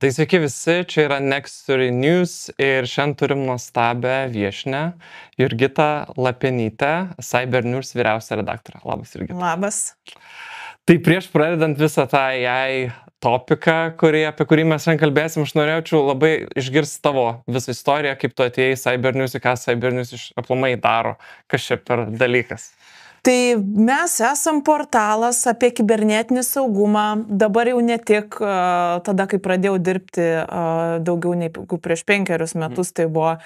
Tai sveiki visi, čia yra Nextory News ir šiandien turim nuostabią viešnią Jurgitą Lapienytę, Cyber News vyriausią redaktorę. Labas, Jurgita. Labas. Tai prieš pradedant visą tą AI topiką, apie kurį mes šiandien kalbėsim, aš norėčiau labai išgirsti tavo visą istoriją, kaip tu atėjai į Cyber News, ką Cyber News aplamai daro, kas čia per dalykas. Tai mes esam portalas apie kibernetinį saugumą. Dabar jau ne tik tada, kai pradėjau dirbti daugiau nei prieš 5 metus, tai buvo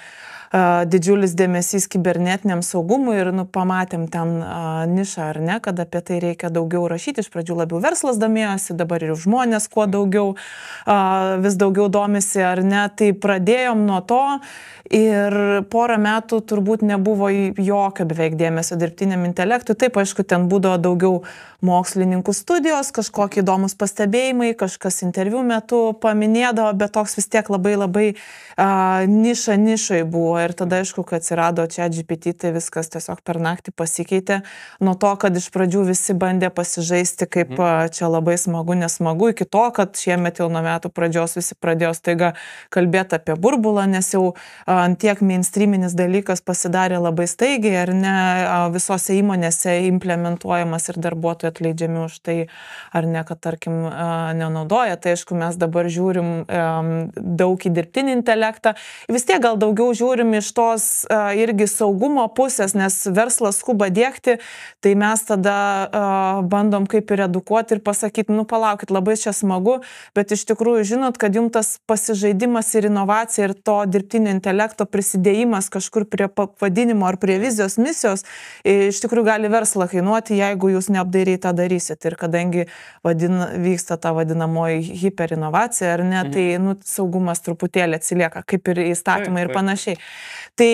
didžiulis dėmesys kibernetiniam saugumui ir pamatėm ten nišą ar ne, kad apie tai reikia daugiau rašyti. Iš pradžių labiau verslas domėjosi, dabar ir žmonės kuo daugiau, vis daugiau domisi ar ne. Tai pradėjom nuo to ir porą metų turbūt nebuvo jokio beveik dėmesio dirbtiniam intelektui. Taip, aišku, ten būdavo daugiau mokslininkų studijos, kažkokie įdomus pastebėjimai, kažkas interviu metu paminėdavo, bet toks vis tiek labai nišai buvo. Ir tada, aišku, kad atsirado ChatGPT, tai viskas tiesiog per naktį pasikeitė. Nuo to, kad iš pradžių visi bandė pasižaisti, kaip čia labai smagu, nesmagu, iki to, kad šiemet jau nuo metų pradžios visi pradėjo staiga kalbėti apie burbulą, nes jau antiek mainstreaminis dalykas pasidarė labai staigiai, ar ne, visose įmonėse implementuojamas ir darbuotojai atleidžiami už tai, ar ne, kad tarkim nenaudoja. Tai aišku, mes dabar žiūrim daug į dirbtinį intelektą. Vis tiek gal daugiau žiūrim iš tos irgi saugumo pusės, nes verslas skuba dėkti, tai mes tada bandom kaip ir edukuoti ir pasakyti, palaukit, labai čia smagu, bet iš tikrųjų žinot, kad jums tas pasižaidimas ir inovacija ir to dirbtinio intelekto prisidėjimas kažkur prie pavadinimo ar prie vizijos misijos iš tikrųjų gali verslą kainuoti, jeigu jūs neapdairiai tą darysit. Ir kadangi vyksta ta vadinamoji hiperinovacija, ar ne, tai saugumas truputėlį atsilieka, kaip ir įstatymai ir panašiai. Tai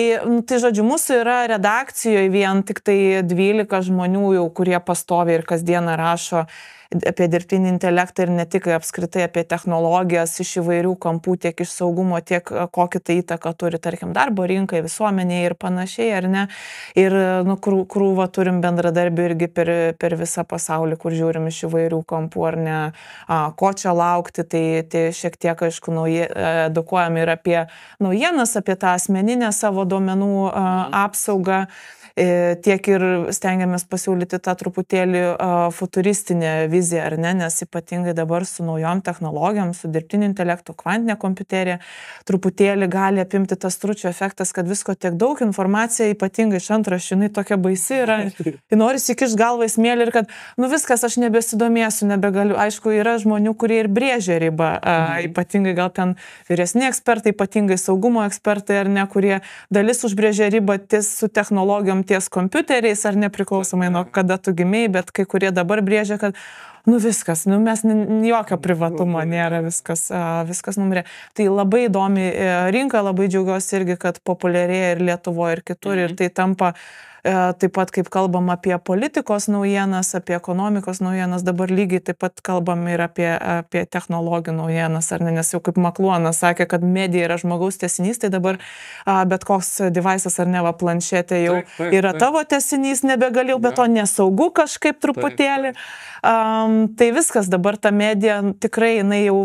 žodžiu, mūsų yra redakcijoje vien tik tai 12 žmonių jau, kurie pastoviai ir kasdieną rašo apie dirbtinį intelektą ir ne tik apskritai apie technologijas iš įvairių kampų, tiek iš saugumo, tiek kokį tai įtaką turi, tarkim, darbo rinkai, visuomenėje ir panašiai, ar ne. Ir krūvą turim bendradarbių irgi per visą pasaulį, kur žiūrim iš įvairių kampų, ar ne, ko čia laukti. Tai šiek tiek, aišku, edukuojam ir apie naujienas, apie tą asmeninę savo duomenų apsaugą. Tiek ir stengiamės pasiūlyti tą truputėlį futuristinę viziją, ar ne, nes ypatingai dabar su naujom technologijom, su dirbtiniu intelektu, kvantinė kompiuterija, truputėlį gali apimti tas stručio efektas, kad visko tiek daug, informacija ypatingai iš antraščių, jinai tokia baisi yra, norisi įkišti galvą į smėlį ir kad, viskas, aš nebesidomėsiu, nebegaliu. Aišku, yra žmonių, kurie ir brėžia ribą, ypatingai gal ten vyresni ekspertai, ypatingai saugumo ekspertai, ar ne, kurie dalis užbrėžia ribą ties su technologijom, ties kompiuteriais, ar nepriklausomai nuo kada tu gimėjai, bet kai kurie dabar brėžia, kad viskas, mes jokio privatumo nėra, viskas numirė. Tai labai įdomi rinka, labai džiaugiuosi irgi, kad populiarėja ir Lietuvoje, ir kitur, ir tai tampa taip pat, kaip kalbam apie politikos naujienas, apie ekonomikos naujienas, dabar lygiai taip pat kalbam ir apie technologijų naujienas, ar ne, nes jau kaip Makluonas sakė, kad medija yra žmogaus tęsinys, tai dabar bet koks device'as ar ne, planšetė jau yra tavo tęsinys, nebegalėjau, bet to nesaugu kažkaip truputėlį. Tai viskas, dabar ta medija tikrai, jinai jau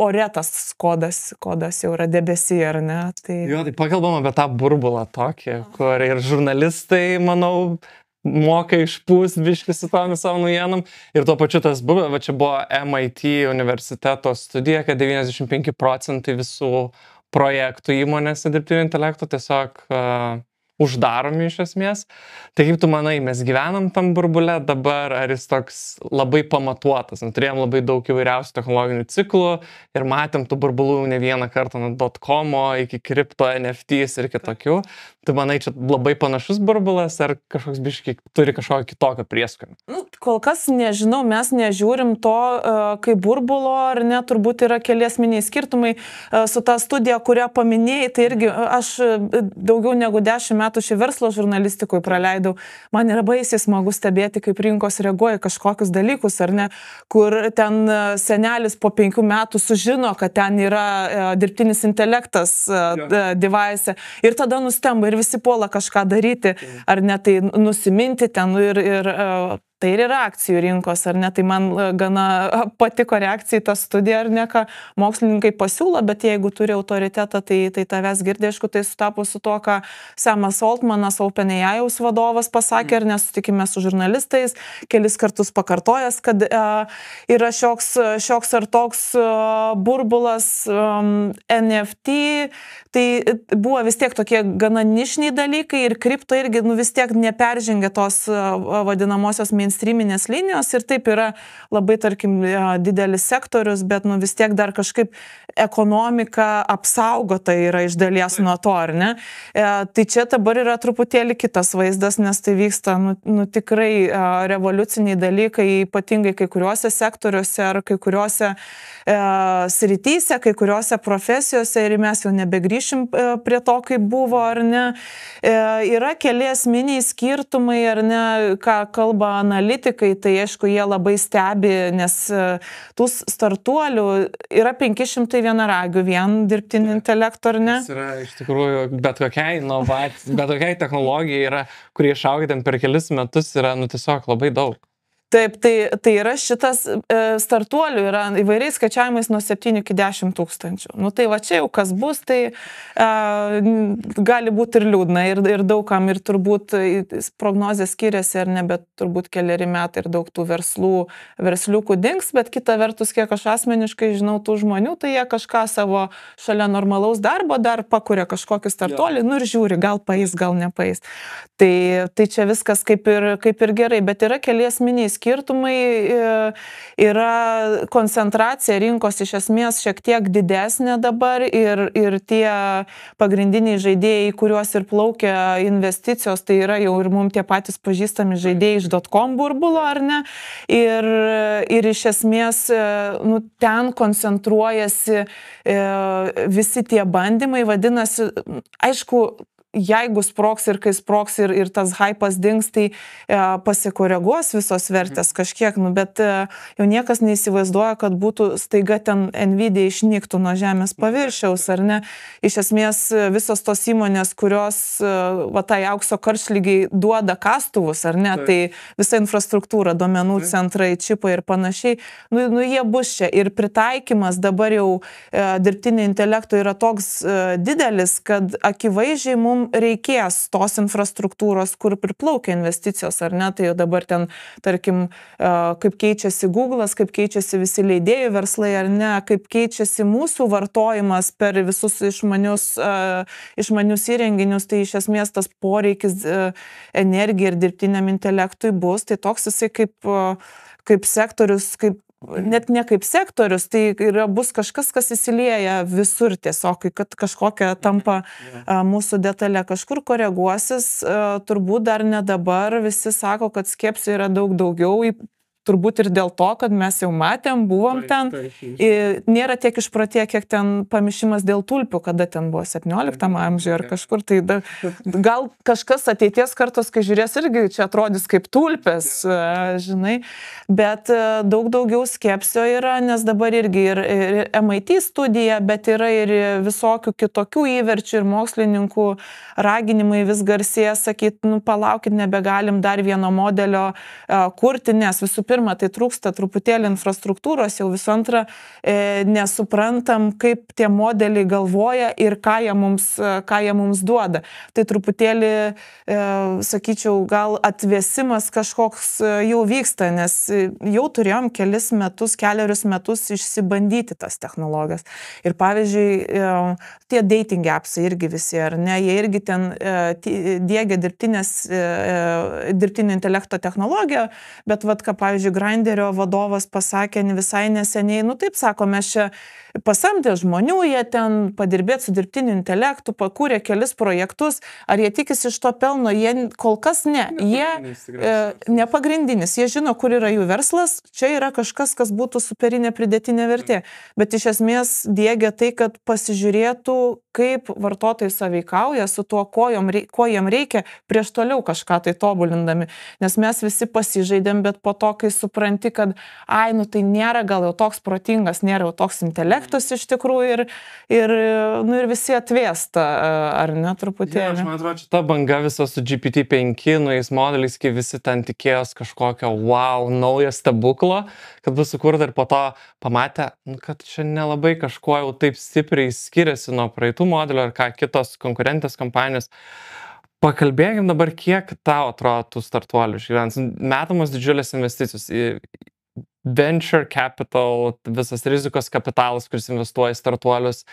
ore tas kodas jau yra debesy, ar ne? Jo, tai pakalbam apie tą burbulą tokį, kur ir žurnalistai, manau, moka išpūst biškį su tomis savo naujienom. Ir tuo pačiu tas buvo, čia buvo MIT universiteto studija, kad 95% visų projektų įmonėse dirbtinio intelekto tiesiog uždaromi iš esmės. Tai kaip tu manai, mes gyvenam tam burbule dabar, ar jis toks labai pamatuotas? Turėjom labai daug įvairiausių technologinių ciklų ir matėm tų burbulų ne vieną kartą nuo .com iki kripto, NFTs ir kitokių. Tu manai, čia labai panašus burbulas, ar kažkoks biškį turi kažkokio kitokio prieskonio? Kol kas nežinau, mes nežiūrim to kaip burbulo, ar ne, turbūt yra keli esminiai skirtumai su ta studija, kurią paminėjai, tai irgi aš daugiau negu 10 metų šį verslo žurnalistikoje praleidau. Man yra baisiai smagu stebėti, kaip rinkos reaguoja kažkokius dalykus, ar ne, kur ten senelis po 5 metų sužino, kad ten yra dirbtinis intelektas device ir tada nustemba ir visi puola kažką daryti, ar ne, tai nusiminti ten ir Tai ir yra akcijų rinkos, ar ne? Tai man gana patiko reakcija į tą studiją, ar ne, ką mokslininkai pasiūlo, bet jeigu turi autoritetą, tai tavęs girdi, aišku, tai sutapo su to, ką Samas Altmanas, OpenAI'aus vadovas pasakė, ar nesutikime su žurnalistais, kelis kartus pakartojęs, kad yra šioks ar toks burbulas NFT, tai buvo vis tiek tokie gana nišiniai dalykai ir kripto irgi vis tiek neperžengia tos vadinamosios mainstreaminės linijos ir taip yra labai, tarkim, didelis sektorius, bet vis tiek dar kažkaip ekonomika apsaugota yra iš dalies nuo to, ar ne? Tai čia dabar yra truputėlį kitas vaizdas, nes tai vyksta tikrai revoliuciniai dalykai, ypatingai kai kuriuose sektoriuose ar kai kuriuose srityse, kai kuriuose profesijose ir mes jau nebegrįšim prie to, kaip buvo, ar ne. Yra keli esminiai skirtumai, ar ne, ką kalba analitikai, tai aišku, jie labai stebi, nes tų startuolių yra 500 vienaragių vien dirbtinio intelekto, ar ne? Tas yra iš tikrųjų bet kokiai inovacijai, bet kokiai technologijai yra, kurie išaugia ten per kelis metus, yra tiesiog labai daug. Taip, tai yra šitas startuolių, yra įvairiais skaičiavimais nuo 7 iki 10 tūkstančių. Tai va čia jau kas bus, tai gali būti ir liūdna ir daugam ir turbūt prognozės skiriasi ar ne, bet turbūt keleri metai ir daug tų versliukų dings, bet kita vertus, kiek aš asmeniškai žinau tų žmonių, tai jie kažką savo šalia normalaus darbo dar pakuria kažkokį startuolį, ir žiūri, gal paeis, gal nepaeis. Tai čia viskas kaip ir gerai, bet yra keli esminiai skirtumai, yra koncentracija rinkos iš esmės šiek tiek didesnė dabar ir tie pagrindiniai žaidėjai, kuriuos ir plaukia investicijos, tai yra jau ir mums tie patys pažįstami žaidėjai iš .com burbulo, ar ne? Ir iš esmės ten koncentruojasi visi tie bandymai, vadinasi, aišku, jeigu sprogs ir kai sprogs ir tas hypas dings, tai pasikoreguos visos vertės kažkiek, bet jau niekas neįsivaizduoja, kad būtų staiga ten Nvidia išnyktų nuo žemės paviršiaus, ar ne? Iš esmės visos tos įmonės, kurios tai aukso karštlygiai duoda kastuvus, ar ne? Tai visa infrastruktūra, duomenų centrai, čipai ir panašiai, jie bus čia. Ir pritaikymas dabar jau dirbtinio intelekto yra toks didelis, kad akivaizdžiai mums reikės tos infrastruktūros, kur priplaukia investicijos, ar ne? Tai jau dabar ten, tarkim, kaip keičiasi Google'as, kaip keičiasi visi leidėjų verslai, ar ne? Kaip keičiasi mūsų vartojimas per visus išmanius įrenginius, tai iš esmės tas poreikis energijai ir dirbtiniam intelektui bus, tai toks jisai kaip sektorius, net ne kaip sektorius, tai bus kažkas, kas įsilieja visur tiesiog, kad kažkokia tampa mūsų detalė, kažkur koreguosis, turbūt dar ne dabar, visi sako, kad skepsio yra daug daugiau, turbūt ir dėl to, kad mes jau matėm, buvom ten, nėra tiek išpratėję, kiek ten pamišimas dėl tulpių, kada ten buvo 17 amžiuje ar kažkur, tai gal kažkas ateities kartos, kai žiūrės, irgi čia atrodys kaip tulpės, žinai, bet daug daugiau skepsio yra, nes dabar irgi ir MIT studija, bet yra ir visokių kitokių įverčių ir mokslininkų raginimai vis garsėja, sakyti, palaukit, nebegalim dar vieno modelio kurti, nes visų pirma, tai trūksta truputėlį infrastruktūros, jau visų antra, nesuprantam, kaip tie modeliai galvoja ir ką jie mums duoda. Tai truputėlį, sakyčiau, gal atvėsimas kažkoks jau vyksta, nes jau turėjom kelerius metus išsibandyti tas technologijas. Ir pavyzdžiui, tie dating appsai irgi visi, ar ne, jie irgi ten diegia dirbtinio intelekto technologiją, bet ką, pavyzdžiui, Grindr vadovas pasakė visai neseniai, taip sako, mes čia pasamdė žmonių, jie ten padirbėti su dirbtiniu intelektu, pakūrė kelis projektus, ar jie tikisi iš to pelno, jie kol kas ne, nepagrindinis, jie žino, kur yra jų verslas, čia yra kažkas, kas būtų superinė pridėtinė vertė, bet iš esmės diegia tai, kad pasižiūrėtų, kaip vartotojai sąveikauja su tuo, ko jam reikia, prieš toliau kažką tai tobulindami, nes mes visi pasižaidėm, bet po to, kai kai supranti, kad, nu tai nėra gal jau toks protingas, nėra jau toks intelektas iš tikrųjų ir visi atvėsta, ar ne, truputėlį. Man atrodo, ta banga visa su GPT-5, naujais modeliais, kai visi ten tikėjos kažkokio wow, naujo stebuklo, kad bus sukurta ir po to pamatė, kad čia nelabai kažkuo jau taip stipriai skiriasi nuo praeitų modelių ar ką kitos konkurentės kompanijos. Pakalbėkim dabar, kiek tau atrodo tų startuolių išgyvens. Metamos didžiulės investicijos į venture capital, visas rizikos kapitalas, kuris investuoja į startuolius,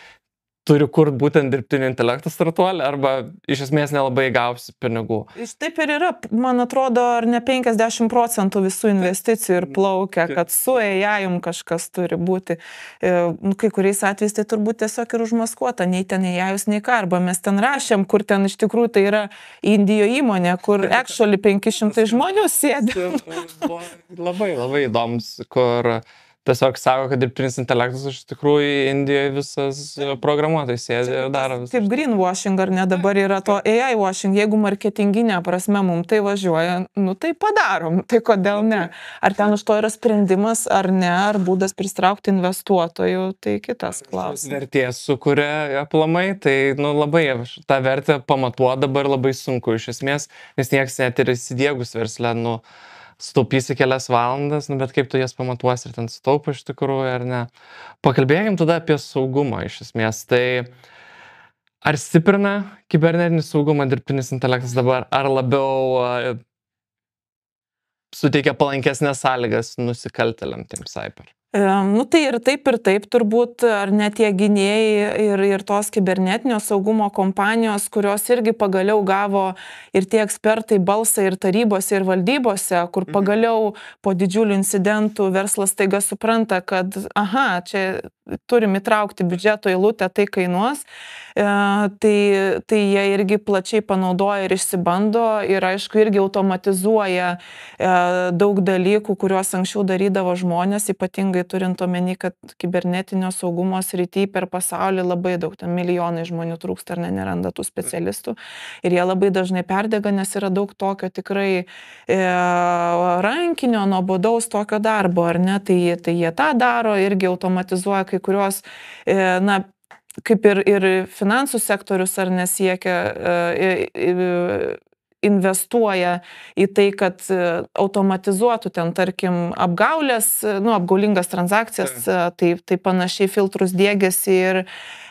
turi kur būtent dirbtinio intelekto startuolį arba iš esmės nelabai gausi pinigų. Taip ir yra, man atrodo, ar ne 50% visų investicijų ir plaukia, kad su AI kažkas turi būti. Kai kuriais atvejais tai turbūt tiesiog ir užmaskuota, nei ten AI, nei ką, arba mes ten rašėm, kur ten iš tikrųjų tai yra Indijoje įmonė, kur actually 500 žmonių sėdi. Labai įdomus, kur tiesiog sako, kad dirbtinis intelektas iš tikrųjų Indijoje visas programuotojai sėdė ir daro visą. Kaip greenwashing, ar ne, dabar yra to AI washing, jeigu marketinginė prasme mums tai važiuoja, tai padarom, tai kodėl ne? Ar ten už to yra sprendimas, ar ne, ar būdas pristraukti investuotojų, tai kitas klausimas. Vertės sukuria aplamai, tai labai tą vertę pamatuoti dabar labai sunku iš esmės, nes niekas net ir įsidiegus versle, sutaupysi kelias valandas, bet kaip tu jas pamatuosi ir ten sutaupo iš tikrųjų, ar ne. Pakalbėkim tada apie saugumą iš esmės. Tai ar stiprina kibernetinį saugumą dirbtinis intelektas dabar, ar labiau suteikia palankesnės sąlygas nusikaltėliam tiem cyber? Tai ir taip turbūt, ar ne tie gynėjai ir tos kibernetinio saugumo kompanijos, kurios irgi pagaliau gavo ir tie ekspertai balsą ir tarybose, ir valdybose, kur pagaliau po didžiulių incidentų verslas taiga supranta, kad čia turim įtraukti biudžeto eilutę, tai kainuos, tai jie irgi plačiai panaudoja ir išsibando ir aišku irgi automatizuoja daug dalykų, kuriuos anksčiau darydavo žmonės, ypatingai turint omeny, kad kibernetinio saugumo srity per pasaulį labai daug, ten milijonai žmonių trūksta ar neranda tų specialistų ir jie labai dažnai perdega, nes yra daug tokio tikrai rankinio, nuobodaus tokio darbo, ar ne, tai jie tą daro, irgi automatizuoja kai kurios, kaip ir finansų sektorius ar nesiekia, investuoja į tai, kad automatizuotų ten, tarkim, apgaulingas transakcijas, tai panašiai filtrus diegiasi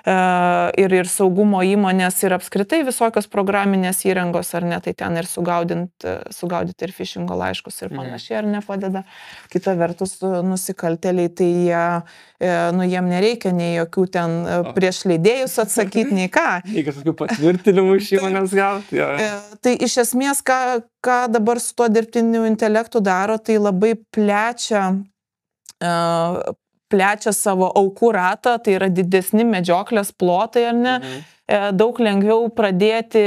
ir saugumo įmonės ir apskritai visokios programinės įrangos, ar ne, tai ten ir sugaudyti ir phishingo laiškus ir panašiai, ar ne padeda. Kita vertus, nusikaltėliai, tai jiem nereikia nei jokių ten prieš leidėjus atsakyti, nei ką. Nei kažkokių patvirtinimų iš įmonės gauti. Tai iš esmės, ką dabar su tuo dirbtiniu intelektu daro, tai labai plečia savo aukų ratą, tai yra didesni medžioklės plotai, ar ne, daug lengviau pradėti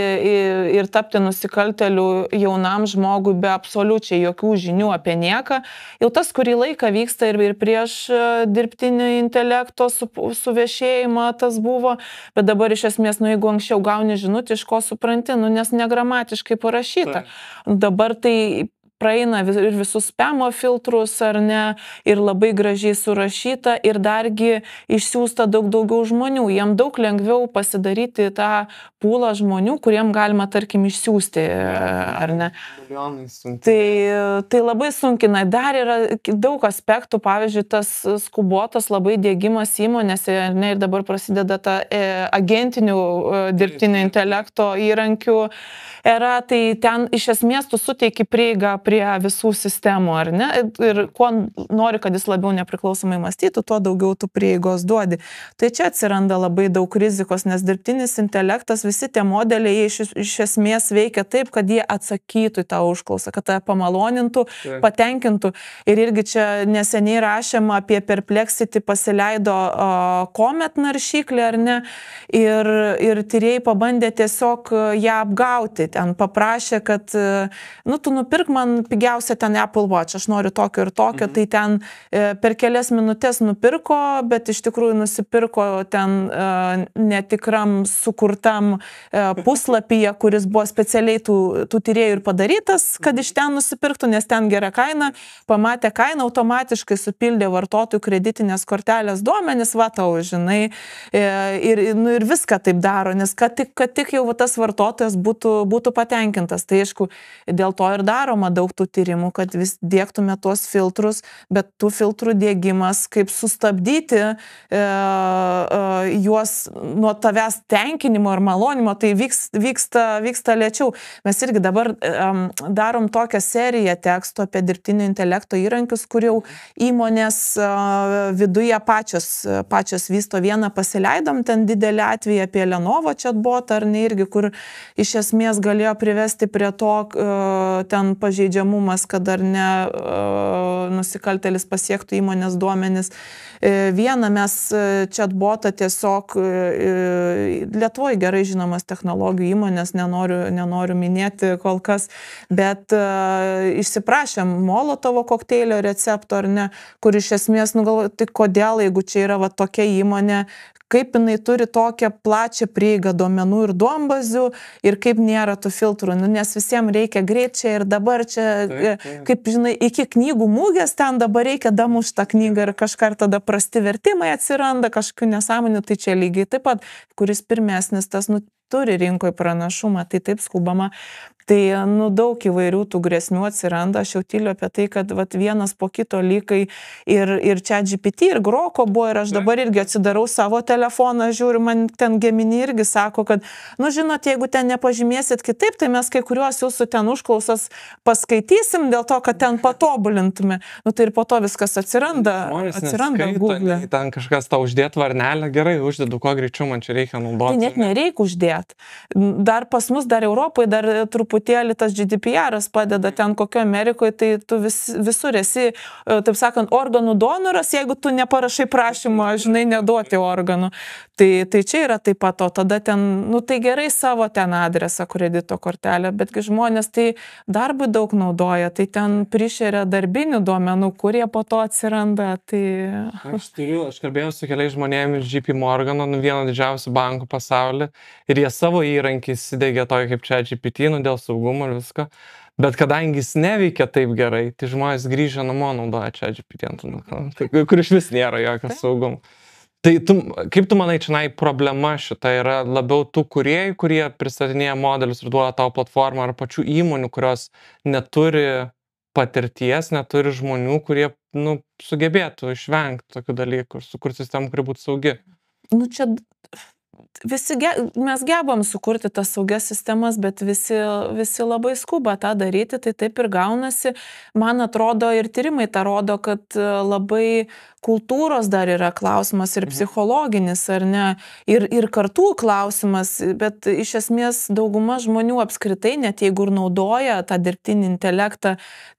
ir tapti nusikaltėliu jaunam žmogui be absoliučiai jokių žinių apie nieką. Jau tas kurį laiką vyksta ir prieš dirbtinį intelekto suvešėjimą tas buvo, bet dabar iš esmės, jeigu anksčiau gauni žinutę, iš ko supranti, nes negramatiškai parašyta. Dabar tai praeina ir visus spamo filtrus, ar ne, ir labai gražiai surašyta ir dargi išsiųsta daug daugiau žmonių. Jiem daug lengviau pasidaryti tą pūlą žmonių, kuriem galima, tarkim, išsiųsti, ar ne. Tai labai sunkina. Dar yra daug aspektų, pavyzdžiui, tas skubotas labai diegimas įmonėse, ne, ir dabar prasideda ta agentinių dirbtinio intelekto įrankių era, tai ten iš esmės tu suteiki prieigą prie visų sistemų, ar ne? Ir kuo nori, kad jis labiau nepriklausomai mąstytų, tuo daugiau tu prieigos duodi. Tai čia atsiranda labai daug rizikos, nes dirbtinis intelektas, visi tie modeliai iš esmės veikia taip, kad jie atsakytų į tą užklausą, kad tą pamalonintų, patenkintų. Ir irgi čia neseniai rašėm apie Perplexity, pasileido Comet naršyklį, ar ne? Ir tyrėjai pabandė tiesiog ją apgauti. Ten paprašė, kad tu nupirk man man pigiausia ten Apple Watch, aš noriu tokio ir tokio, tai ten per kelias minutės nupirko, bet iš tikrųjų nusipirko ten netikram sukurtam puslapyje, kuris buvo specialiai tų tyrėjų ir padarytas, kad iš ten nusipirktų, nes ten gera kaina, pamatė kainą, automatiškai supildė vartotojų kreditinės kortelės duomenis, va tau, žinai, ir viską taip daro, nes kad tik jau tas vartotojas būtų patenkintas. Tai aišku, dėl to ir daroma daug tų tyrimų, kad vis dėktume tuos filtrus, bet tų filtrų diegimas, kaip sustabdyti juos nuo tavęs tenkinimo ir malonimo, tai vyksta lėčiau. Mes irgi dabar darom tokią seriją tekstų apie dirbtinio intelekto įrankius, kur jau įmonės viduje pačios vysto. Vieną pasileidom, ten didelį atvejį apie Lenovo chatbotą, ar ne irgi, kur iš esmės galėjo privesti prie to ten pažeidžiamumas, kad ar ne nusikaltėlis pasiektų įmonės duomenis. Vieną mes chatbotą tiesiog Lietuvoje gerai žinomas technologijų įmonės, nenoriu minėti kol kas, bet išsiprašėm Molotovo kokteilio recepto, ar ne, kur iš esmės nugalvoju, tai kodėl, jeigu čia yra va tokia įmonė, kaip jinai turi tokią plačią prieigą duomenų ir duombazių ir kaip nėra tų filtrų, nes visiems reikia greit čia ir dabar čia, kaip žinai, iki knygų mugės ten dabar reikia damušt tą knygą ir kažką tada prasti vertimai atsiranda, kažkokių nesąmonių, tai čia lygiai taip pat, kuris pirmesnis tas turi rinkoje pranašumą, tai taip skubama. Tai daug įvairių tų grėsmių atsiranda, aš jau tyliu apie tai, kad vienas po kito lygai ir ChatGPT, ir Groko buvo, ir aš dabar irgi atsidarau savo telefoną, žiūriu, man ten Gemini irgi sako, kad, žinot, jeigu ten nepažymėsit kitaip, tai mes kai kuriuos jūsų ten užklausas paskaitysim dėl to, kad ten patobulintume. Tai ir po to viskas atsiranda Google. Ten kažkas tau uždėt varnelę, gerai, uždedu, kuo greičiau man čia reikia naudoti. Tai net nereikia uždėti. Dar pas mus, dar Europoje, dar truputėlį tas GDPR'as padeda ten kokio Amerikoje, tai tu visur esi, taip sakant, organų donoras, jeigu tu neparašai prašymą, žinai, neduoti organų. Tai čia yra taip pat, o tada ten, tai gerai savo ten adresą, kredito kortelę, betgi žmonės tai darbui daug naudoja, tai ten prišeria darbinių duomenų, kurie po to atsiranda. Tai... Aš kalbėjau su keliais žmonėmis iš JP Morgano, vieno didžiausių bankų pasaulyje, ir jie savo įrankį įsidegė tokį kaip ChatGPT, dėl saugumo ir visko. Bet kadangi jis neveikia taip gerai, tai žmonės grįžę namo naudoja ChatGPT, kur iš vis nėra jokio saugumo. Tai kaip tu manai, čia problema šita yra labiau tų kūrėjų, kurie pristatinėja modelius ir duoda tau platformą, ar pačių įmonių, kurios neturi patirties, neturi žmonių, kurie sugebėtų išvengti tokių dalykų ir sukurti sistemą, kuri būtų saugi? Čia mes gebam sukurti tas saugias sistemas, bet visi labai skuba tą daryti, tai taip ir gaunasi. Man atrodo, ir tyrimai tą rodo, kad labai kultūros dar yra klausimas ir psichologinis, ar ne, ir kartų klausimas, bet iš esmės dauguma žmonių apskritai, net jeigu ir naudoja tą dirbtinį intelektą,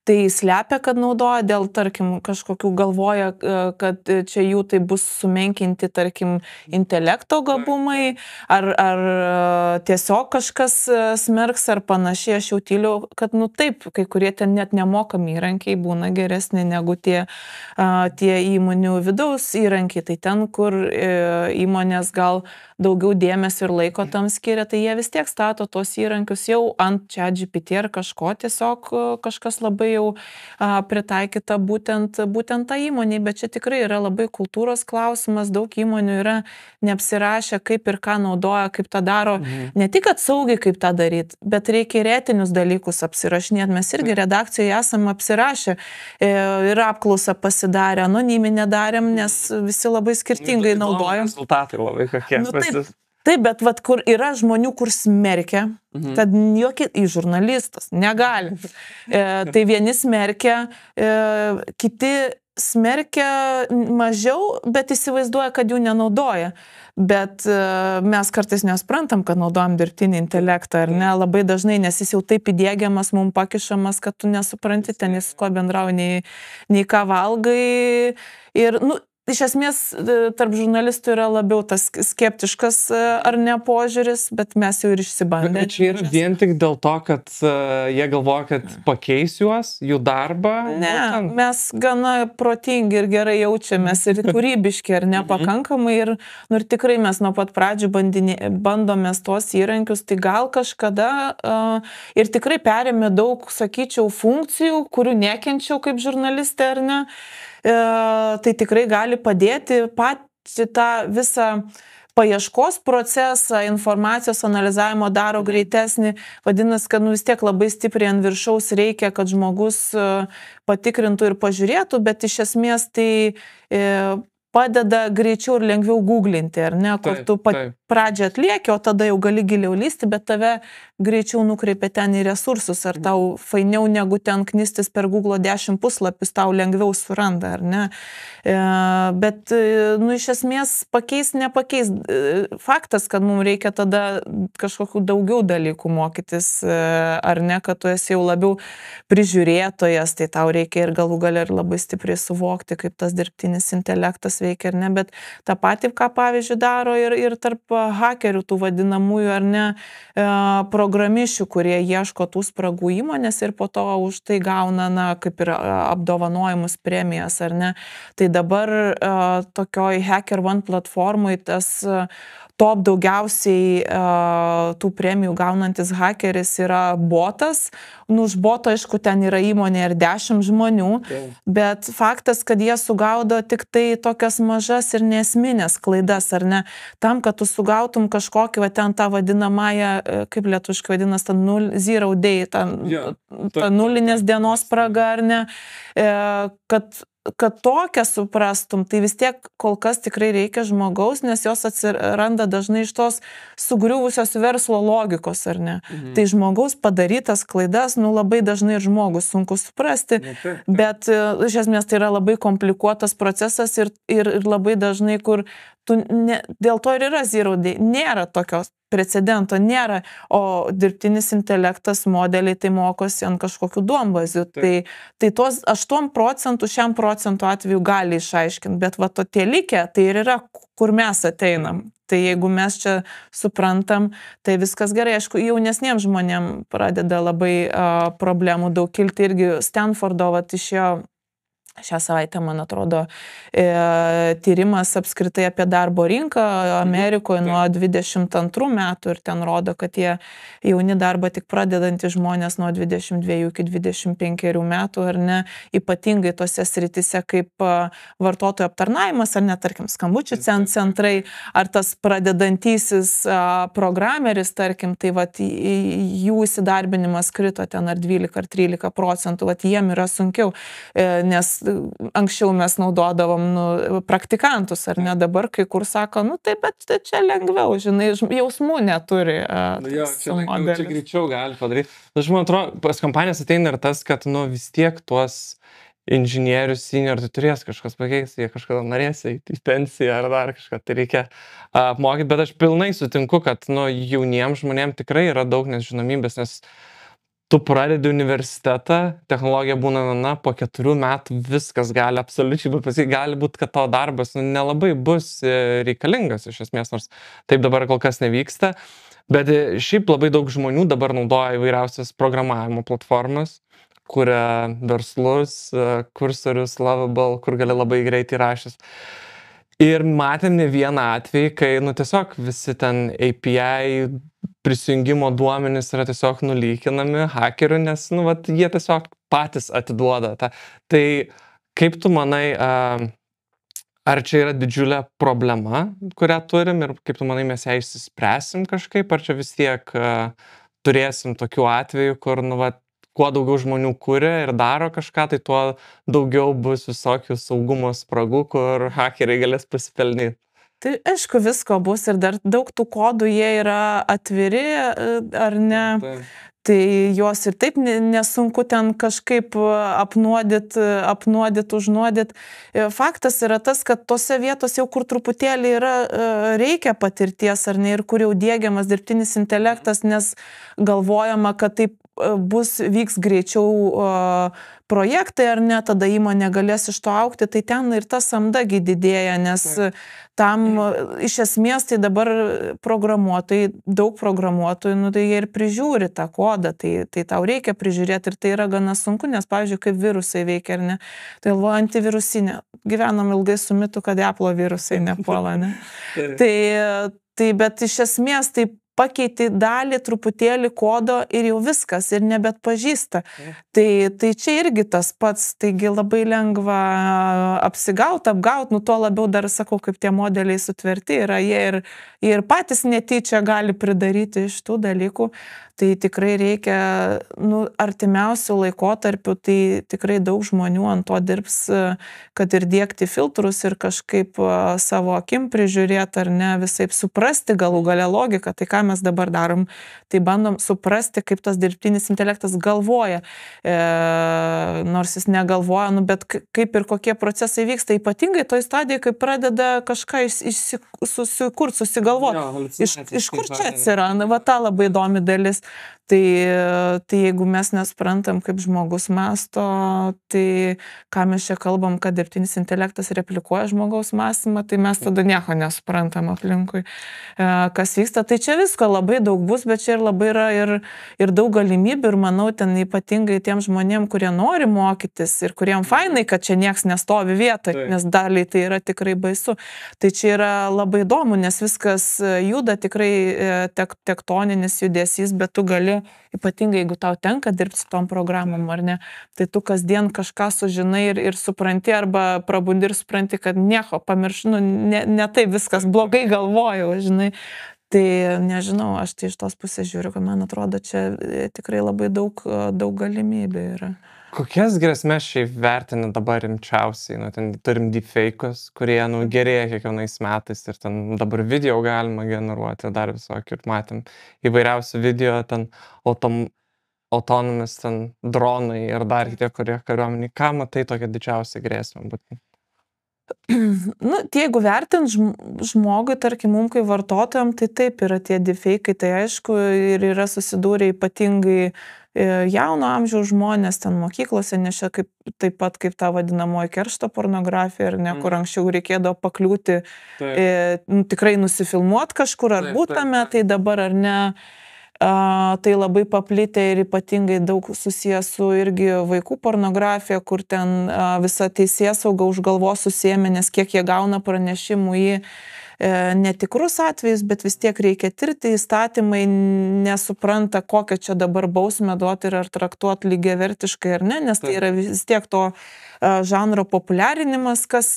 tai slepia, kad naudoja dėl, tarkim, kažkokių galvoja, kad čia jų tai bus sumenkinti, tarkim, intelekto gabumai, ar tiesiog kažkas smerks ar panašiai. Aš jau tyliu, kad taip, kai kurie ten net nemokami įrankiai būna geresni negu tie įmonių vidaus įrankiai. Tai ten, kur įmonės gal daugiau dėmesio ir laiko tam skiria, tai jie vis tiek stato tos įrankius jau ant ChatGPT ar kažko, tiesiog kažkas labai jau pritaikyta būtent tą įmonį, bet čia tikrai yra labai kultūros klausimas, daug įmonių yra neapsirašę, kaip ir ką naudoja, kaip tą daro, ne tik kad saugiai kaip tą daryti, bet reikia ir etinius dalykus apsirašinėti. Mes irgi redakcijoje esam apsirašę ir apklausą pasidarę, anoniminę darėm, nes visi labai skirtingai naudojam. Rezultatai labai kokie. Taip, bet kur yra žmonių, kur smerkia, kad jokie žurnalistas negali. Tai vieni smerkia, kiti smerkia mažiau, bet įsivaizduoja, kad jų nenaudoja. Bet mes kartais nesprantam, kad naudojam dirbtinį intelektą, ar ne, labai dažnai, nes jis jau taip įdiegiamas, mums pakišamas, kad tu nesupranti ten, jis ko bendrauja, nei ką valgai. Ir, iš esmės tarp žurnalistų yra labiau tas skeptiškas ar ne požiūris, bet mes jau ir išsibandėme. Bet čia yra vien tik dėl to, kad jie galvoja, kad pakeis juos, jų darbą? Ne, mes gana protingi ir gerai jaučiamės ir kūrybiški ir nepakankamai ir tikrai mes nuo pat pradžių bandomės tuos įrankius, tai gal kažkada ir tikrai perėmė daug, sakyčiau, funkcijų, kurių nekenčiau kaip žurnalistė ar ne. Tai tikrai gali padėti patį tą visą paieškos procesą, informacijos analizavimo daro greitesnį. Vadinasi, kad vis tiek labai stipriai ant viršaus reikia, kad žmogus patikrintų ir pažiūrėtų, bet iš esmės tai padeda greičiau ir lengviau googlinti, ar ne, kur tu pradžią atlieki, o tada jau gali giliau lysti, bet tave greičiau nukreipia ten į resursus, ar tau fainiau negu ten knistis per Google 10 puslapius, tau lengviau suranda, ar ne. Bet, iš esmės, nepakeis. Faktas, kad mums reikia tada kažkokių daugiau dalykų mokytis, ar ne, kad tu esi jau labiau prižiūrėtojas, tai tau reikia ir galų gale ir labai stipriai suvokti, kaip tas dirbtinis intelektas veikia, ar ne, bet tą patį, ką pavyzdžiui daro ir tarp hakerių, tų vadinamųjų, ar ne, programišių, kurie ieško tų spragų įmonės ir po to už tai gauna, kaip ir apdovanojimus, premijas, ar ne. Tai dabar tokioj HackerOne platformai tas top daugiausiai tų premijų gaunantis hakeris yra botas. Už boto, aišku, ten yra įmonė ir 10 žmonių, bet faktas, kad jie sugaudo tik tai tokias mažas ir nesminės klaidas, ar ne, tam, kad tu sugautum kažkokį, ten tą vadinamąją, kaip lietuviškai vadinas, tą zero day, tą nulinės dienos spragą, ar ne, kad tokią suprastum, tai vis tiek kol kas tikrai reikia žmogaus, nes jos atsiranda dažnai iš tos sugriuvusios verslo logikos, ar ne. Tai žmogaus padarytas klaidas, labai dažnai ir žmogus sunku suprasti, bet iš esmės tai yra labai komplikuotas procesas ir labai dažnai, kur dėl to ir yra zero day, nėra tokios precedento, nėra, o dirbtinis intelektas modeliai tai mokosi ant kažkokių duombazių, tai tuos 8% šiam procentų atveju gali išaiškinti, bet va tie likę, tai ir yra, kur mes ateinam. Tai jeigu mes čia suprantam, tai viskas gerai. Aišku, jaunesniems žmonėms pradeda labai problemų daug kilti, irgi Stanfordo išėjo šią savaitę, man atrodo, tyrimas apskritai apie darbo rinką Amerikoje nuo 22 metų ir ten rodo, kad tie jauni darbą tik pradedantys žmonės nuo 22 iki 25 metų, ar ne, ypatingai tose sritise kaip vartotojų aptarnavimas, ar ne, tarkim, skambučių centrai, ar tas pradedantysis programeris, tarkim, tai jų įsidarbinimas krito ten ar 12 ar 13%, jiem yra sunkiau, nes anksčiau mes naudodavom praktikantus, ar ne, dabar kai kur sako, taip, bet čia lengviau, žinai, jausmų neturi. Čia greičiau gali padaryti. Aš man atrodo, pas kompanijas ateina ir tas, kad vis tiek tuos inžinierius, senior, tai turės kažkas pakeisti, jie kažkada norės į pensiją ar dar kažką, tai reikia apmokyti, bet aš pilnai sutinku, kad jauniems žmonėms tikrai yra daug nežinomybės, nes tu pradedi universitetą, technologija būna, po 4 metų viskas gali absoliučiai būti, gali būti, kad tavo darbas nelabai bus reikalingas iš esmės, nors taip dabar kol kas nevyksta, bet šiaip labai daug žmonių dabar naudoja įvairiausias programavimo platformas, kuria verslus, kursorius, Lovable, kur gali labai greitai raštis. Ir matėm ne vieną atvejį, kai tiesiog visi ten API prisijungimo duomenys yra tiesiog nulykinami hakerių, nes jie tiesiog patys atiduoda tą. Tai kaip tu manai, ar čia yra didžiulė problema, kurią turim ir kaip tu manai mes ją išsispręsim kažkaip, ar čia vis tiek turėsim tokių atvejų, kur kuo daugiau žmonių kuria ir daro kažką, tai tuo daugiau bus visokių saugumo spragų, kur hakeriai galės pasipelnyti. Tai aišku, visko bus ir dar daug tų kodų, jie yra atviri, ar ne, tai juos ir taip nesunku ten kažkaip apnuodyt, užnuodyt. Faktas yra tas, kad tose vietose jau kur truputėlį reikia patirties, ar ne, ir kur jau diegiamas dirbtinis intelektas, nes galvojama, kad taip vyks greičiau projektai ar ne, tada įmonė galės iš to augti, tai ten ir ta samdagi didėja, nes tam iš esmės tai dabar programuotojai, daug programuotojų, nu, tai jie ir prižiūri tą kodą, tai tau reikia prižiūrėti ir tai yra gana sunku, nes, pavyzdžiui, kaip virusai veikia, ar ne, tai galvoju, antivirusinė, gyvenom ilgai su mitu, kad Apple virusai nepuola, ne. Tai bet iš esmės tai pakeiti dalį truputėlį kodo ir jau viskas, ir nebet pažįsta. Tai čia irgi tas pats, taigi labai lengva apsigauti, nu tuo labiau dar sakau, kaip tie modeliai sutverti yra, jie ir patys netyčia gali pridaryti iš tų dalykų. Tai tikrai reikia, nu, artimiausių laikotarpių, tai tikrai daug žmonių ant to dirbs, kad ir diegti filtrus ir kažkaip savo akim prižiūrėti ar ne, visaip suprasti galų gale logiką. Tai ką mes dabar darom, tai bandom suprasti, kaip tas dirbtinis intelektas galvoja. Nors jis negalvoja, nu, bet kaip ir kokie procesai vyksta, ypatingai toj stadijoje, kai pradeda kažką susigalvoti. Iš kur čia atsiranda, va ta labai įdomi dalis. Tai jeigu mes nesprantam, kaip žmogus mąsto, tai ką mes čia kalbam, kad dirbtinis intelektas replikuoja žmogaus mąstymą, tai mes tada nieko nesprantam aplinkui. Kas vyksta, tai čia visko labai daug bus, bet čia ir labai yra ir daug galimybių ir manau, ten ypatingai tiem žmonėm, kurie nori mokytis ir kuriem fainai, kad čia nieks nestovi vietoj, nes daliai tai yra tikrai baisu. Tai čia yra labai įdomu, nes viskas juda tikrai tektoninis judesys, bet tu gali, ypatingai jeigu tau tenka dirbti su tom programom ar ne, tai tu kasdien kažką sužinai ir supranti arba prabundi ir supranti, kad nieko pamiršnu, ne taip viskas blogai galvojau, žinai. Tai nežinau, aš tai iš tos pusės žiūriu, kad man atrodo, čia tikrai labai daug galimybių yra. Kokias grėsmės šiaip vertini dabar rimčiausiai? Nu, ten turim deepfake'us, kurie gerėja kiekvienais metais ir ten dabar video galima generuoti, dar visokį, ir matėm įvairiausių video, ten autonomous ten dronai ir dar tie, kurie kariuomeniai. Ką matai tokia didžiausia grėsmė būtent? Nu, jeigu vertint žmogui, tarkim, mum kaip vartotojam, tai taip yra tie deepfake'ai, tai aišku, ir yra susidūrę ypatingai jauno amžiaus žmonės ten mokyklose, nes čia taip pat kaip ta vadinamoji keršto pornografija, ar ne, kur anksčiau reikėdavo pakliūti, tikrai nusifilmuoti kažkur ar būtame, tai dabar ar ne, tai labai paplitę ir ypatingai daug susijęs su irgi vaikų pornografija, kur ten visa teisėsauga už galvos susiėmė, nes kiek jie gauna pranešimų į netikrus atvejus, bet vis tiek reikia tirti, įstatymai nesupranta, kokią čia dabar bausmę duoti ir ar traktuoti lygiavertiškai ar ne, nes tai yra vis tiek to žanro populiarinimas, kas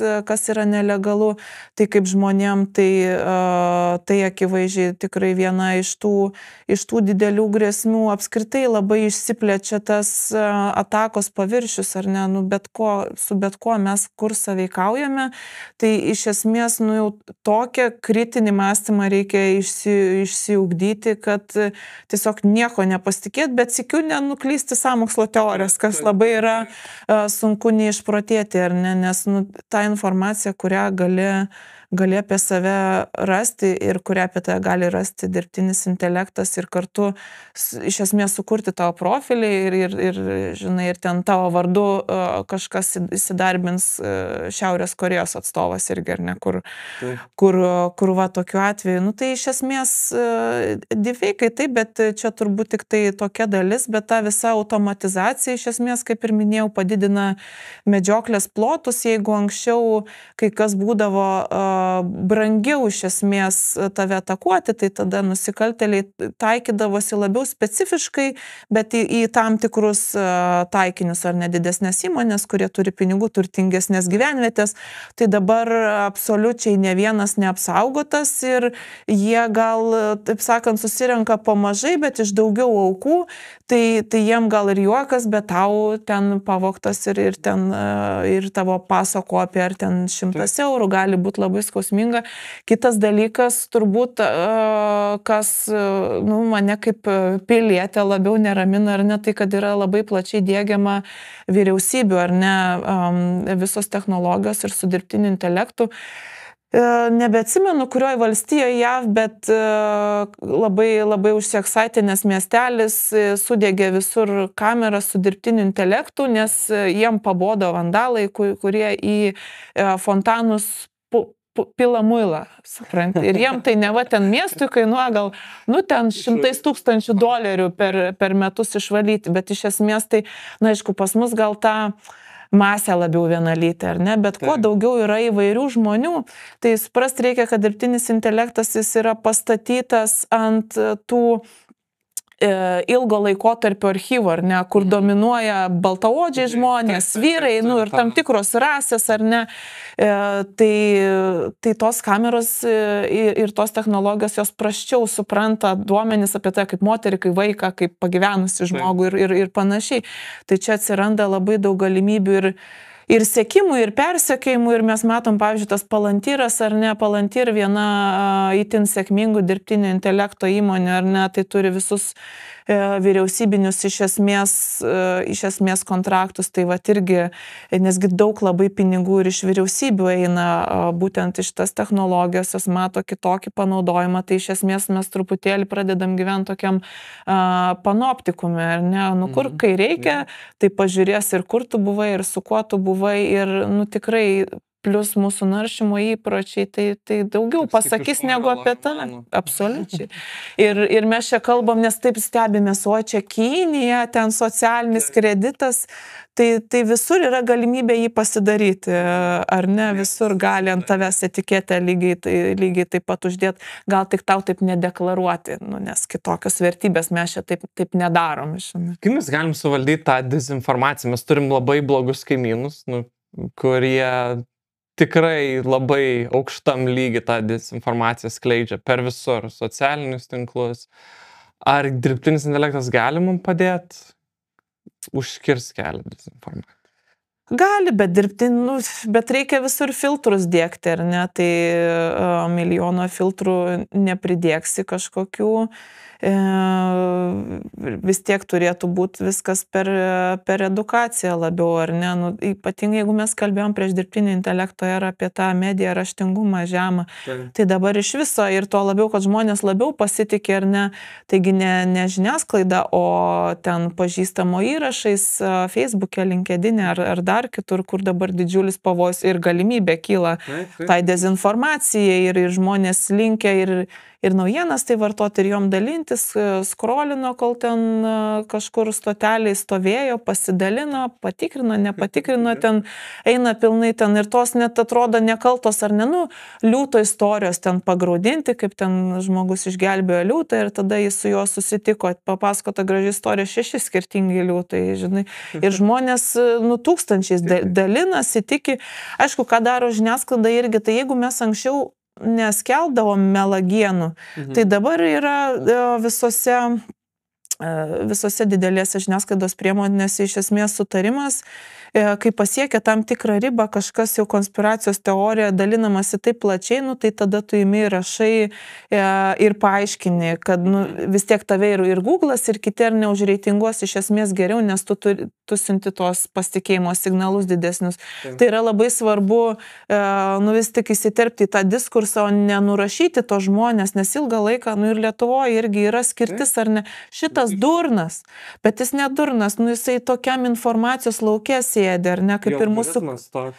yra nelegalu. Tai kaip žmonėm, tai akivaizdžiai tikrai viena iš tų didelių grėsmių. Apskritai labai išsiplečia tas atakos paviršius, ar ne, nu, su bet kuo mes kur sąveikaujame. Tai iš esmės, nu, jau tokią kritinį mąstymą reikia išsiugdyti, kad tiesiog nieko nepasitikėti, bet sykiu nenuklysti sąmokslo teorijas, kas labai yra sunku neišprotėti, ar ne, nes nu, ta informacija, kurią gali apie save rasti ir kurią apie tave gali rasti dirbtinis intelektas ir kartu iš esmės sukurti tavo profilį ir žinai, ir ten tavo vardu kažkas įsidarbins Šiaurės Korėjos atstovas irgi, ar ne, kur va tokiu atveju. Nu, tai iš esmės deepfake'ai taip, bet čia turbūt tik tai tokia dalis, bet ta visa automatizacija iš esmės, kaip ir minėjau, padidina medžioklės plotus. Jeigu anksčiau kai kas būdavo brangiau iš esmės tave atakuoti, tai tada nusikaltėliai taikydavosi labiau specifiškai, bet į tam tikrus taikinius ar nedidesnės įmonės, kurie turi pinigų, turtingesnės gyvenvietės. Tai dabar absoliučiai ne vienas neapsaugotas ir jie gal, taip sakant, susirenka po mažai, bet iš daugiau aukų, tai jiem gal ir juokas, bet tau ten pavogtas ir tavo paso kopija, ar ten 100 eurų gali būti labai skausminga. Kitas dalykas, turbūt, kas mane kaip pilietę labiau neramina, ar ne, tai kad yra labai plačiai diegiama vyriausybių, ar ne, visos technologijos ir su dirbtiniu intelektu. Nebeatsimenu, kurioje valstijoje JAV, bet labai užsieksatinęs miestelis sudegė visur kameras su dirbtiniu intelektu, nes jiem pabodo vandalai, kurie į fontanus pila muilą, supranti. Ir jiem tai neva ten miestui kainuoja gal, ten $100,000 per metus išvalyti, bet iš esmės tai, aišku, pas mus gal tą masę labiau vienalytė, ar ne, bet kuo daugiau yra įvairių žmonių, tai suprasti reikia, kad dirbtinis intelektas jis yra pastatytas ant tų ilgo laikotarpio archyvo, ar ne, kur dominuoja baltaodžiai žmonės, vyrai, ir tam tikros rasės, ar ne, tai tos kameros ir tos technologijos jos prasčiau supranta duomenis apie tai, kaip moterį, kaip vaiką, kaip pagyvenusi žmogų ir panašiai. Tai čia atsiranda labai daug galimybių ir sekimų, ir persekėjimų, ir mes matom, pavyzdžiui, tas Palantiras, ar ne, Palantir viena itin sėkmingų dirbtinio intelekto įmonė, ar ne, tai turi visus vyriausybinius iš esmės kontraktus, tai irgi, nesgi daug labai pinigų ir iš vyriausybių eina būtent iš tas technologijos, jos mato kitokį panaudojimą, tai iš esmės mes truputėlį pradedam gyventi tokiam panoptikume, ar ne, kur kai reikia, tai pažiūrės ir kur tu buvai, ir su kuo tu buvai, ir tikrai plus mūsų naršymo įpročiai, tai daugiau pasakys negu apie tave. Absoliučiai. Ir mes čia kalbam, nes taip stebimės, o čia Kinija, ten socialinis kreditas, tai visur yra galimybė jį pasidaryti, ar ne, visur gali ant tavęs etiketę lygiai taip pat uždėti, gal tik tau taip nedeklaruoti, nes kitokios vertybės mes čia taip nedarom. Kaip mes galim suvaldyti tą dezinformaciją? Mes turim labai blogus kaimynus, kurie tikrai labai aukštam lygi tą dezinformaciją skleidžia per visur, socialinius tinklus. Ar dirbtinis intelektas gali mums padėti užkirsti kelią dezinformacijai? Gali, bet reikia visur filtrus diegti, ar ne, tai milijono filtrų nepridėksi kažkokių. Vis tiek turėtų būti viskas per edukaciją labiau, ar ne, ypatingai jeigu mes kalbėjom prieš dirbtinį intelekto erą apie tą mediją raštingumą žemą, tai dabar iš viso ir to labiau, kad žmonės labiau pasitikė, ar ne, taigi ne žiniasklaida, o ten pažįstamo įrašais Facebook'e, LinkedIn'e ar dar kitur, kur dabar didžiulis pavojus ir galimybė kyla tai dezinformacijai ir žmonės linkia ir naujienas tai vartoti ir jom dalintis, skrolino, kol ten kažkur stoteliai stovėjo, pasidalino, patikrino, nepatikrino, ten eina pilnai ten ir tos net atrodo nekaltos ar ne, liūto istorijos ten pagraudinti, kaip ten žmogus išgelbėjo liūtą ir tada jis su juo susitiko, papasakota graži istorija, 6 skirtingi liūtai, žinai, ir žmonės tūkstančiais dalinasi, tiki, aišku, ką daro žiniasklaida irgi, tai jeigu mes anksčiau neskeldavom melagienų, tai dabar yra visose didelėse žiniasklaidos priemonėse iš esmės sutarimas, kai pasiekia tam tikrą ribą, kažkas jau konspiracijos teorija dalinamasi taip plačiai, tai tada tu imi rašai ir paaiškini, kad vis tiek tave ir Google'as ir kiti ar neužreitinguos iš esmės geriau, nes tu siunti tos pasitikėjimo signalus didesnius. Tai yra labai svarbu vis tik įsiterpti į tą diskursą, o nenurašyti to žmonės, nes ilgą laiką, ir Lietuvoje irgi yra skirtis, ar ne, šitas durnas, bet jis nedurnas, jisai tokiam informacijos lauke sėdi, ar ne, kaip ir mūsų.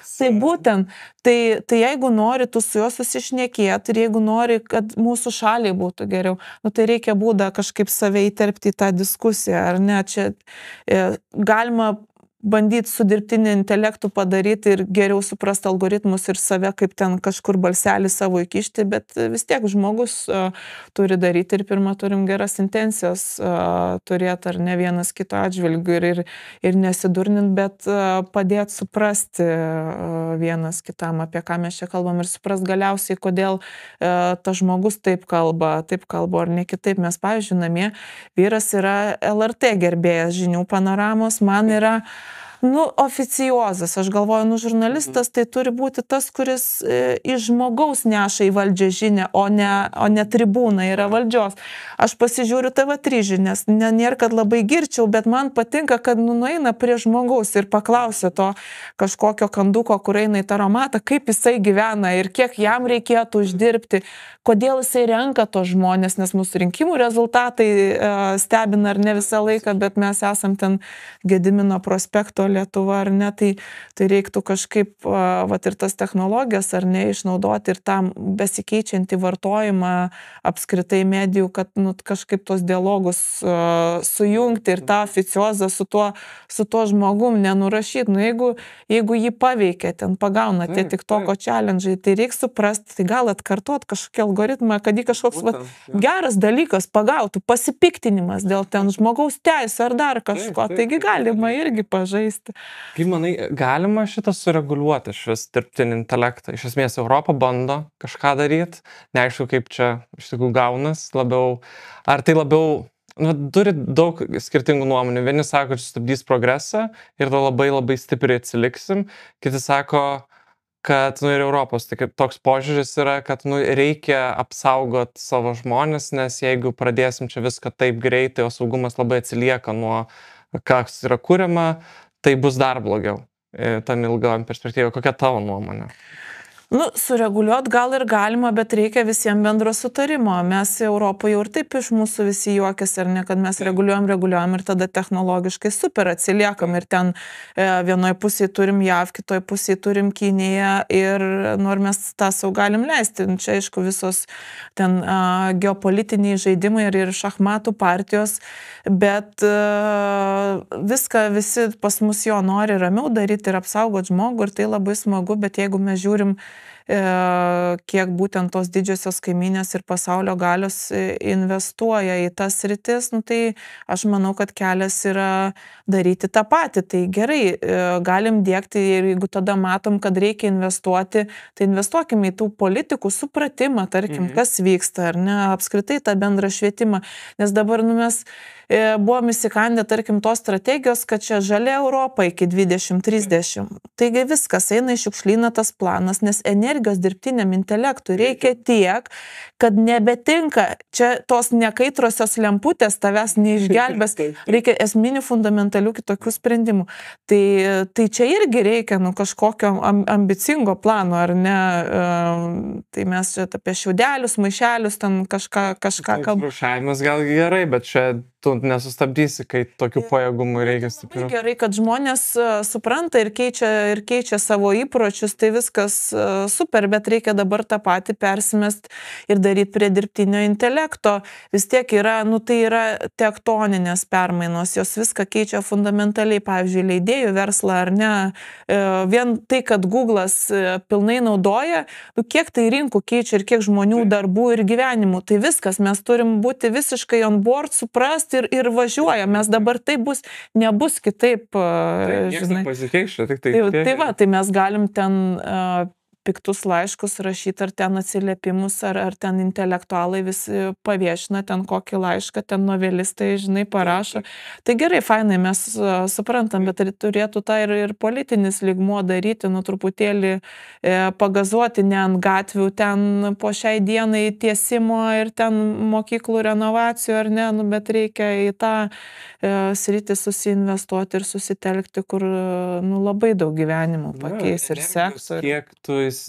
Tai būtent, tai jeigu nori tu su juo susišnekėti ir jeigu nori, kad mūsų šaliai būtų geriau, tai reikia būdą kažkaip save įterpti į tą diskusiją, ar ne, čia galima bandyti su dirbtiniu intelektu padaryti ir geriau suprasti algoritmus ir save, kaip ten kažkur balselį savo įkišti, bet vis tiek žmogus turi daryti ir pirmą turim geras intencijas turėti ar ne vienas kito atžvilgiu ir nesidurnint, bet padėti suprasti vienas kitam, apie ką mes čia kalbam ir suprast galiausiai, kodėl tas žmogus taip kalba ar ne kitaip. Mes, pavyzdžiui, namie vyras yra LRT gerbėjas žinių panoramos, man yra Nu, oficiozas, aš galvoju, nu, žurnalistas tai turi būti tas, kuris iš žmogaus neša į valdžią žinią, o ne tribūna yra valdžios. Aš pasižiūriu TV3 žinias, nėra, kad labai girčiau, bet man patinka, kad nueina prie žmogaus ir paklausia to kažkokio kanduko, kur eina į taromatą, kaip jisai gyvena ir kiek jam reikėtų uždirbti, kodėl jisai renka tos žmonės, nes mūsų rinkimų rezultatai stebina ar ne visą laiką, bet mes esam ten Gedimino prospekto Lietuva ar ne, tai reiktų kažkaip vat, ir tas technologijas ar ne išnaudoti ir tam besikeičiantį vartojimą apskritai medijų, kad nu, kažkaip tos dialogus sujungti ir tą oficiozą su tuo žmogum nenurašyti. Nu, jeigu jį paveikia, ten pagauna tie TikToko challenge, tai reikia suprasti, tai gal atkartot kažkokį algoritmą, kad jį kažkoks geras dalykas pagautų, pasipiktinimas dėl ten žmogaus teisų ar dar kažko, taigi galima irgi pažaisti. Kaip manai, galima šitą sureguliuoti, šis dirbtinį intelektą? Iš esmės, Europa bando kažką daryti, neaišku, kaip čia iš tikrųjų gaunas labiau, ar tai labiau, nu, turi daug skirtingų nuomonių. Vieni sako, kad sustabdys progresą ir tada labai stipriai atsiliksim, kiti sako, kad nu, ir Europos toks požiūris yra, kad nu, reikia apsaugot savo žmonės, nes jeigu pradėsim čia viską taip greitai, o saugumas labai atsilieka nuo kas yra kuriama, tai bus dar blogiau tam ilgam perspektyvoje. Kokia tavo nuomonė? Nu, sureguliuot gal ir galima, bet reikia visiems bendro sutarimo. Mes Europoje jau ir taip iš mūsų visi juokiasi, ar ne, kad mes reguliuojam ir tada technologiškai super atsiliekam. Ir ten vienoje pusėje turim JAV, kitoje pusėje turim Kiniją ir nors mes tą sau galim leisti. Čia aišku visos ten geopolitiniai žaidimai ir šachmatų partijos, bet viską visi pas mus jo nori ramiau daryti ir apsaugoti žmogų ir tai labai smagu, bet jeigu mes žiūrim kiek būtent tos didžiosios kaimynės ir pasaulio galios investuoja į tas sritis, nu, tai aš manau, kad kelias yra daryti tą patį. Tai gerai, galim diegti ir jeigu tada matom, kad reikia investuoti, tai investuokime į tų politikų supratimą, tarkim, kas vyksta, ar ne, apskritai tą bendrą švietimą. Nes dabar nu, mes buvom įsikandę, tarkim, tos strategijos, kad čia žalia Europa iki 2030. Taigi viskas eina į šiukšlyną tas planas, nes energijos dirbtiniam intelektui reikia tiek, kad nebetinka, čia tos nekaitrosios lemputės tavęs neišgelbės, reikia esminių fundamentalių kitokių sprendimų. Tai čia irgi reikia nu, kažkokio ambicingo plano, ar ne? Tai mes čia apie šiaudelius, maišelius, ten kažką kalbame. Rūšiavimas gal gerai, bet čia tu nesustabdysi, kai tokių pajėgumų reikia stipriau. Gerai, kad žmonės supranta ir keičia savo įpročius, tai viskas super, bet reikia dabar tą patį persimest ir daryti prie dirbtinio intelekto. Vis tiek yra, nu tai yra tektoninės permainos, jos viską keičia fundamentaliai, pavyzdžiui, leidėjų verslą ar ne. Vien tai, kad Google'as pilnai naudoja, nu kiek tai rinkų keičia ir kiek žmonių darbų ir gyvenimų, tai viskas, mes turim būti visiškai on board, suprasti ir važiuoja, mes dabar tai nebus kitaip, žinai. Pasikeičia, tik tai. Tai va, tai mes galim ten piktus laiškus rašyti, ar ten atsiliepimus, ar ten intelektualai visi paviešina ten kokį laišką, ten novelistai, žinai, parašo. Tai gerai, fainai, mes suprantam, bet turėtų tą ir politinis lygmuo daryti, nu truputėlį pagazuoti ne ant gatvių, ten po šiai dienai tiesimo ir ten mokyklų renovacijų, ar ne, nu, bet reikia į tą sritį susiinvestuoti ir susitelkti, kur nu, labai daug gyvenimų pakeis ir sektų. Kiek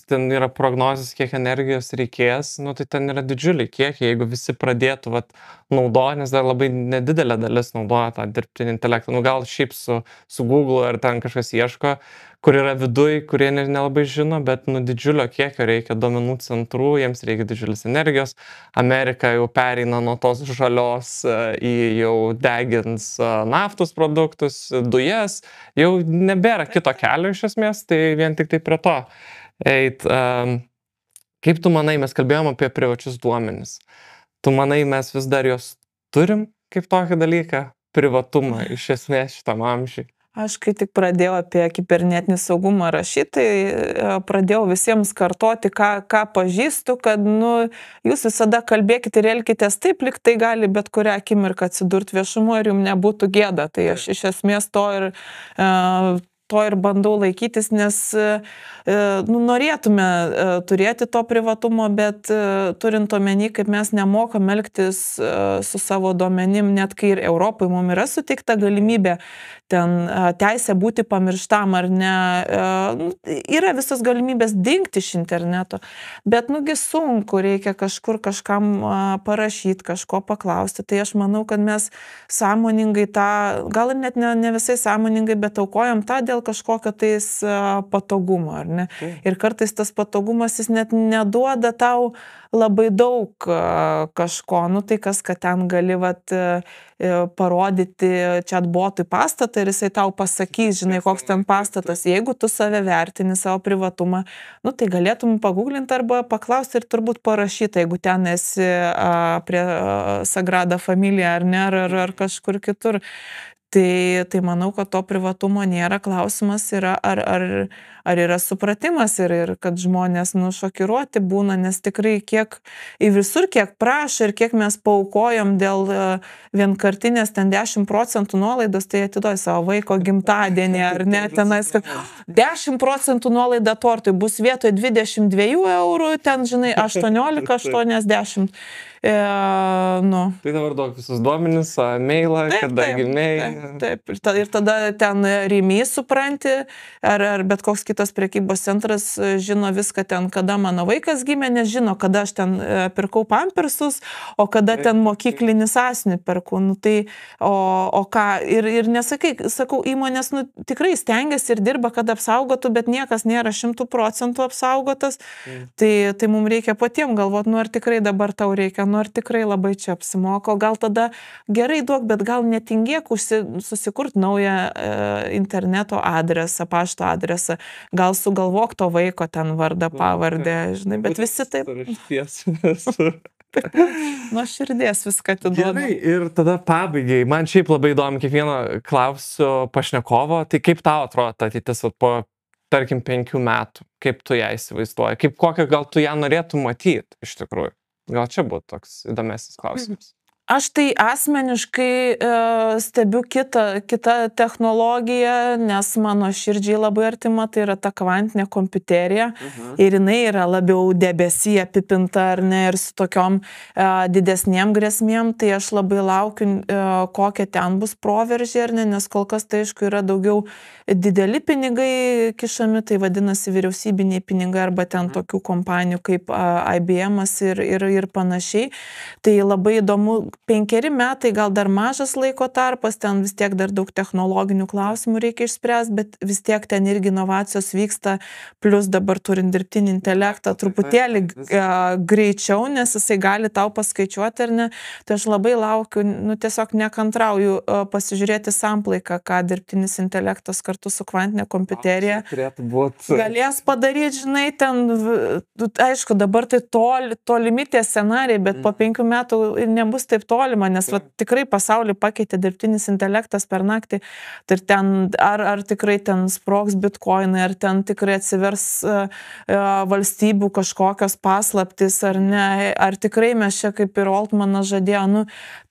ten yra prognozės, kiek energijos reikės, nu tai ten yra didžiuliai kiekiai, jeigu visi pradėtų naudoti, nes dar labai nedidelė dalis naudoja tą dirbtinį intelektą. Nu gal šiaip su Google ar ten kažkas ieško, kur yra viduj, kurie nelabai žino, bet nu didžiulio kiekio reikia duomenų centrų, jiems reikia didžiulis energijos. Amerika jau pereina nuo tos žalios į jau degins naftos produktus, dujas, jau nebėra kito kelio iš esmės, tai vien tik tai prie to. Kaip tu manai, mes kalbėjom apie privačius duomenis. Tu manai, mes vis dar jos turim kaip tokį dalyką, privatumą iš esmės šitam amžiui? Aš kai tik pradėjau apie kibernetinį saugumą rašyti, tai pradėjau visiems kartoti, ką pažįstu, kad nu, jūs visada kalbėkite ir elkitės taip, lyg tai gali bet kurią akimirką atsidurti viešumo ir jums nebūtų gėda. Tai aš iš esmės to ir to ir bandau laikytis, nes norėtume turėti to privatumo, bet turint omeny, kaip mes nemokam elgtis su savo duomenim, net kai ir Europai mums yra suteikta galimybė ten teisė būti pamirštam ar ne, yra visas galimybės dingti iš interneto, bet nugi sunku, reikia kažkur kažkam parašyti, kažko paklausti, tai aš manau, kad mes sąmoningai tą, gal ir net ne visai sąmoningai, bet aukojam tą dėl kažkokio tais patogumo, ar ne? Ir kartais tas patogumas jis net neduoda tau labai daug kažko, tai kas, kad ten gali parodyti chatbotui pastatą ir jisai tau pasakys, žinai, koks ten pastatas. Jeigu tu save vertini, savo privatumą, tai galėtum paguglinti arba paklausti ir turbūt parašyti, jeigu ten esi prie Sagrada Familia ar ne, ar kažkur kitur. Tai manau, kad to privatumo nėra, klausimas yra, ar yra supratimas ir kad žmonės šokiruoti būna, nes tikrai visur kiek prašo ir kiek mes paaukojom dėl vienkartinės ten 10% nuolaidos, tai atiduoju savo vaiko gimtadienį, ar ne, tenais, kad 10% nuolaida tortui bus vietoj 22 eurų, ten, žinai, 18,80. Tai dabar duok visus duomenis, mailą, kada gimėjai. Taip, ir tada ten Rymys, supranti, ar bet koks kitas prekybos centras žino viską ten, kada mano vaikas gimė, nes žino, kada aš ten pirkau pampersus, o kada ten mokyklinį sąsiuvinį perku. O ką, ir nesakai, sakau, įmonės tikrai stengiasi ir dirba, kad apsaugotų, bet niekas nėra 100% apsaugotas. Tai mums reikia patiems galvoti, ar tikrai dabar tau reikia, ar tikrai labai čia apsimoko, gal tada gerai duok, bet gal netingėk susikurti naują interneto adresą, pašto adresą, gal sugalvok to vaiko ten vardą, pavardę, žinai, bet visi taip. Nuo širdies viską atiduoda. Gerai, ir tada pabaigai, man šiaip labai įdomu, kiekvieno klausiu pašnekovo, tai kaip tau atrodo ta ateitis po, tarkim, 5 metų, kaip tu ją įsivaizduoji, kokią gal tu ją norėtum matyti iš tikrųjų? Gal čia būtų toks įdomesnis klausimas. Aš tai asmeniškai stebiu kitą technologiją, nes mano širdžiai labai artima, tai yra ta kvantinė kompiuterija. Ir jinai yra labiau debesy apipinta, ar ne, ir su tokiom didesniem grėsmėm. Tai aš labai laukiu, kokie ten bus proveržiai, ar ne, nes kol kas tai aišku yra daugiau dideli pinigai kišami, tai vadinasi vyriausybiniai pinigai arba ten tokių kompanijų kaip IBM ir panašiai. Tai labai įdomu, 5 metai gal dar mažas laiko tarpas, ten vis tiek dar daug technologinių klausimų reikia išspręsti, bet vis tiek ten irgi inovacijos vyksta, plus dabar turint dirbtinį intelektą truputėlį greičiau, nes jisai gali tau paskaičiuoti ar ne. Tai aš labai laukiu, tiesiog nekantrauju pasižiūrėti samplaiką, ką dirbtinis intelektas kartu su kvantinė kompiuterija galės padaryti, žinai, ten, aišku, dabar tai tolimi tie scenarijai, bet po 5 metų nebus taip tolima, nes tikrai pasaulį pakeitė dirbtinis intelektas per naktį. Tai ten, ar tikrai ten sprogs bitkoinai, ar ten tikrai atsivers valstybių kažkokios paslaptis, ar ne, ar tikrai mes čia kaip ir Altmanas žadėjo,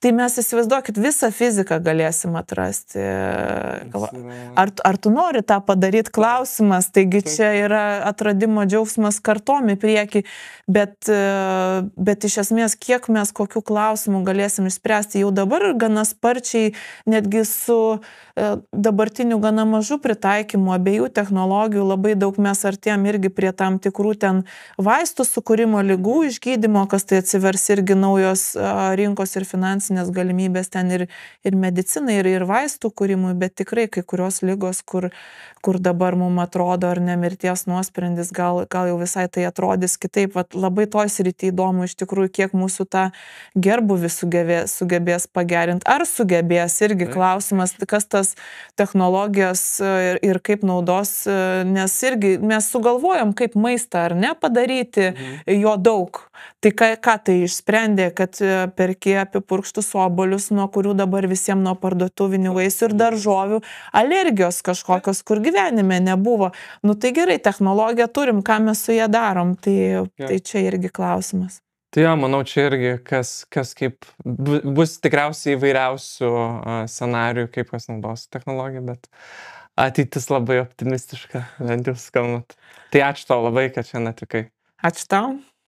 tai mes įsivaizduokit, visą fiziką galėsim atrasti. Ar tu nori tą padaryti, klausimas, taigi čia yra atradimo džiaugsmas kartom į priekį, bet iš esmės, kiek mes kokių klausimų galėsim išspręsti jau dabar gana sparčiai, netgi su dabartiniu gana mažu pritaikymu abiejų technologijų, labai daug mes artėjom irgi prie tam tikrų ten vaistų sukūrimo, ligų išgydymo, kas tai atsivers irgi naujos rinkos ir finansinės galimybės ten ir medicinai, ir vaistų kūrimui, bet tikrai kai kurios ligos, kur dabar mums atrodo ar ne mirties nuosprendis, gal jau visai tai atrodys kitaip. Labai toj srity įdomu iš tikrųjų, kiek mūsų tą gerbuvį sugebės pagerinti. Ar sugebės, irgi klausimas, kas tas technologijos ir kaip naudos, nes irgi mes sugalvojom, kaip maistą ar ne padaryti, jo daug. Tai ką tai išsprendė, kad perki apipurkštus obuolius, nuo kurių dabar visiems nuo parduotuvinių vaisių ir daržovių alergijos kažkokios, kur gyvenime nebuvo. Tai gerai, technologiją turim, ką mes su ją darom, tai čia irgi klausimas. Tai jo, manau, čia irgi kas kaip bus tikriausiai įvairiausių scenarijų, kaip kas naudos technologiją, bet ateitis labai optimistiška, bent jau skambant. Tai ačiū tau labai, kad čia atvykai. Ačiū tau.